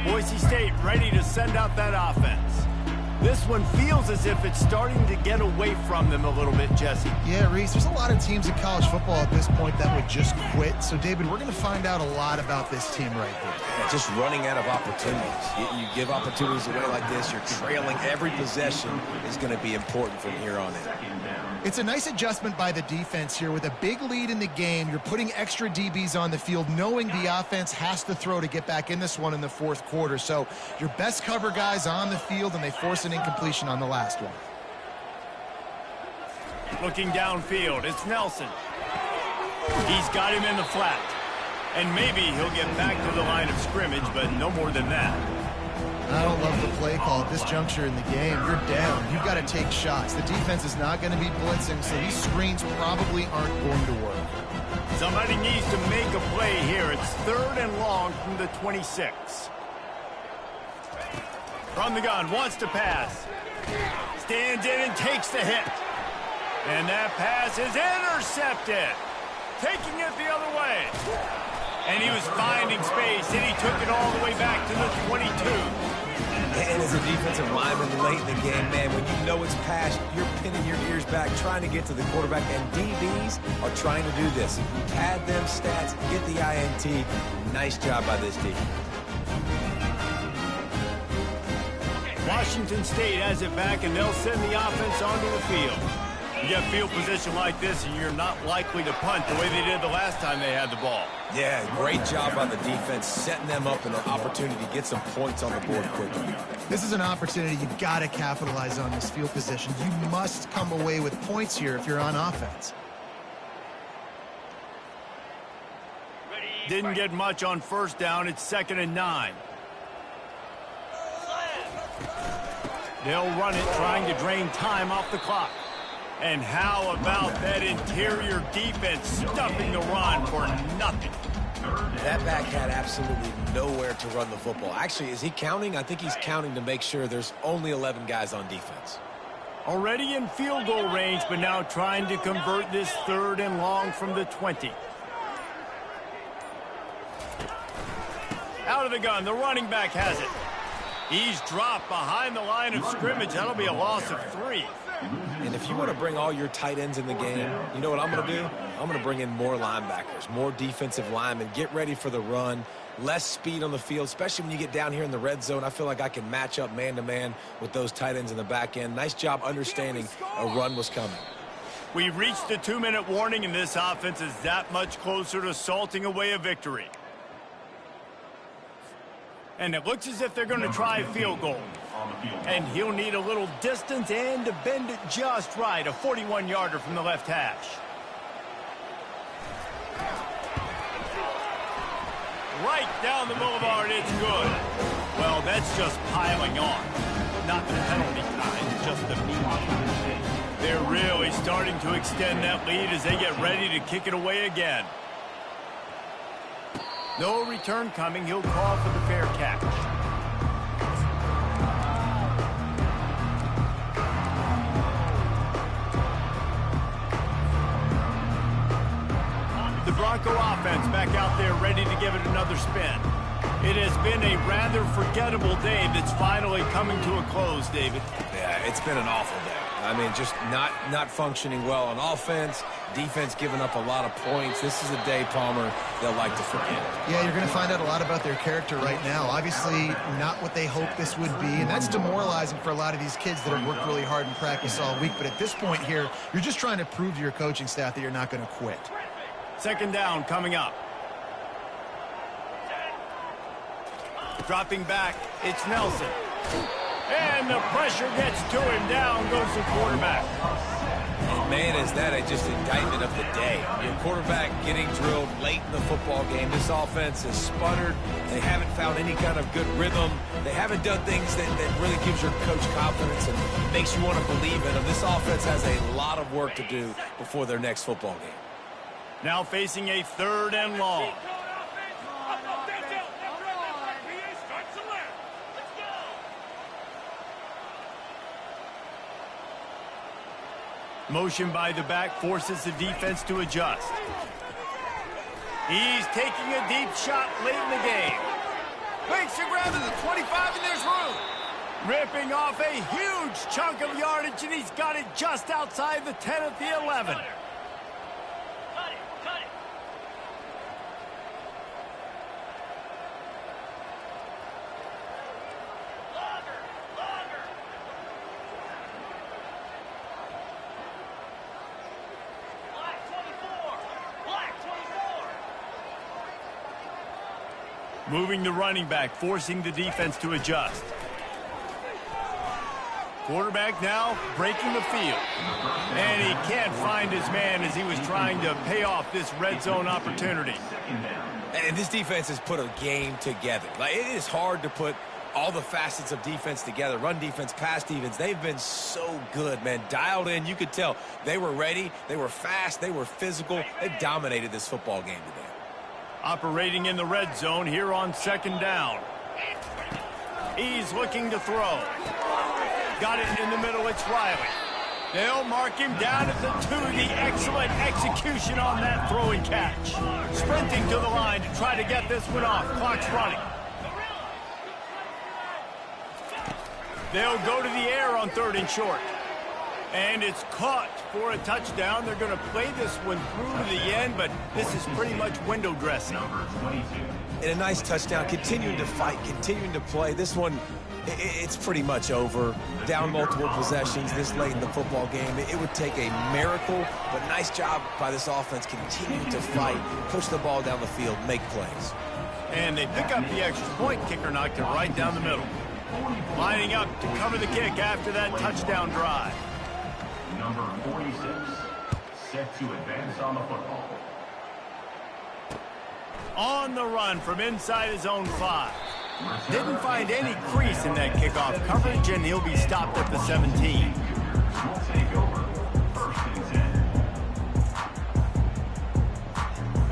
Boise State ready to send out that offense. This one feels as if it's starting to get away from them a little bit, Jesse. Yeah, Reese, there's a lot of teams in college football at this point that would just quit. So, David, we're going to find out a lot about this team right here. Yeah, just running out of opportunities. You give opportunities away like this, you're trailing. Every possession is going to be important from here on in. It's a nice adjustment by the defense here. With a big lead in the game, you're putting extra DBs on the field, knowing the offense has to throw to get back in this one in the 4th quarter. So your best cover guys on the field, and they force an incompletion on the last one. Looking downfield, it's Nelson. He's got him in the flat. And maybe he'll get back to the line of scrimmage, but no more than that. I don't love the play call at this juncture in the game. You're down. You've got to take shots. The defense is not going to be blitzing, so these screens probably aren't going to work. Somebody needs to make a play here. It's 3rd and long from the 26. From the gun, wants to pass. Stands in and takes the hit. And that pass is intercepted. Taking it the other way. And he was finding space, and he took it all the way back to the 22. And as a defensive lineman late in the game, man, when you know it's past, you're pinning your ears back, trying to get to the quarterback, and DBs are trying to do this. Pad them stats, get the INT. Nice job by this team. Washington State has it back, and they'll send the offense onto the field. You get field position like this, and you're not likely to punt the way they did the last time they had the ball. Yeah, great job by the defense, setting them up in an opportunity to get some points on the board quickly. This is an opportunity you've got to capitalize on this field position. You must come away with points here if you're on offense. Didn't get much on 1st down. It's 2nd and 9. They'll run it, trying to drain time off the clock. And how about that interior defense stuffing the run for nothing? That back had absolutely nowhere to run the football. Actually, is he counting? I think he's counting to make sure there's only 11 guys on defense. Already in field goal range, but now trying to convert this 3rd and long from the 20. Out of the gun, the running back has it. He's dropped behind the line of scrimmage. That'll be a loss of 3. And if you want to bring all your tight ends in the game, you know what I'm going to do? I'm going to bring in more linebackers, more defensive linemen, get ready for the run, less speed on the field, especially when you get down here in the red zone. I feel like I can match up man-to-man with those tight ends in the back end. Nice job understanding a run was coming. We've reached the 2-minute warning, and this offense is that much closer to salting away a victory. And it looks as if they're going to try a field goal. And he'll need a little distance and to bend it just right. A 41-yarder from the left hash. Right down the boulevard, it's good. Well, that's just piling on. Not the penalty kind, just the mean. They're really starting to extend that lead as they get ready to kick it away again. No return coming. He'll call for the fair catch. The Bronco offense back out there ready to give it another spin. It has been a rather forgettable day that's finally coming to a close, David. Yeah, it's been an awful day. I mean, just not functioning well on offense, defense giving up a lot of points. This is a day, Palmer, they'll like to forget. Yeah, you're going to find out a lot about their character right now. Obviously, not what they hoped this would be, and that's demoralizing for a lot of these kids that have worked really hard in practice all week. But at this point here, you're just trying to prove to your coaching staff that you're not going to quit. 2nd down coming up. Dropping back, it's Nelson. And the pressure gets to him. Down goes the quarterback. And man, is that just indictment of the day. Your quarterback getting drilled late in the football game. This offense has sputtered. They haven't found any kind of good rhythm. They haven't done things that really gives your coach confidence and makes you want to believe in them. This offense has a lot of work to do before their next football game. Now facing a 3rd and long. Motion by the back forces the defense to adjust. He's taking a deep shot late in the game. Makes a grab at the 25, and there's room. Ripping off a huge chunk of yardage, and he's got it just outside the 10 at the 11. Moving the running back, forcing the defense to adjust. Quarterback now breaking the field. And he can't find his man as he was trying to pay off this red zone opportunity. And this defense has put a game together. Like, it is hard to put all the facets of defense together. Run defense, pass defense. They've been so good, man. Dialed in. You could tell they were ready. They were fast. They were physical. They dominated this football game today. Operating in the red zone here on 2nd down. He's looking to throw. Got it in the middle. It's Riley. They'll mark him down at the 2. The excellent execution on that throw and catch. Sprinting to the line to try to get this one off. Clock's running. They'll go to the air on 3rd and short. And it's caught for a touchdown. They're going to play this one through to the end, but this is pretty much window dressing. And a nice touchdown, continuing to fight, continuing to play. This one, it's pretty much over. Down multiple possessions this late in the football game. It would take a miracle, but nice job by this offense continuing to fight, push the ball down the field, make plays. And they pick up the extra point. Kicker knocked it right down the middle. Lining up to cover the kick after that touchdown drive. Number 46, set to advance on the football. On the run from inside his own 5. Didn't find any crease in that kickoff coverage, and he'll be stopped at the 17. Will take over 1st and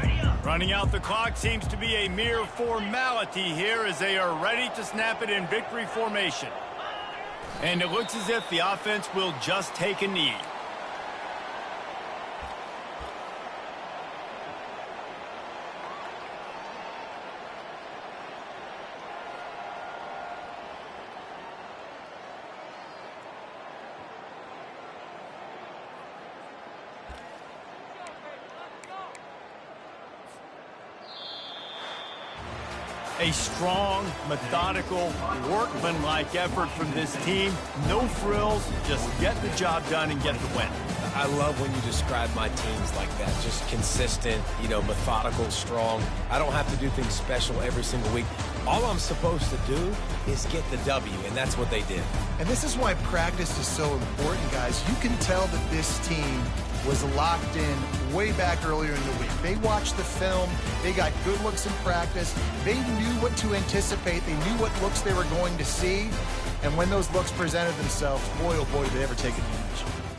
10. Running out the clock seems to be a mere formality here as they are ready to snap it in victory formation. And it looks as if the offense will just take a knee. A strong, methodical, workmanlike effort from this team. No frills, just get the job done and get the win. I love when you describe my teams like that. Just consistent, methodical, strong. I don't have to do things special every single week. All I'm supposed to do is get the W, and that's what they did. And this is why practice is so important, guys. You can tell that this team was locked in way back earlier in the week. They watched the film. They got good looks in practice. They knew what to anticipate. They knew what looks they were going to see. And when those looks presented themselves, boy, oh boy, did they ever take advantage.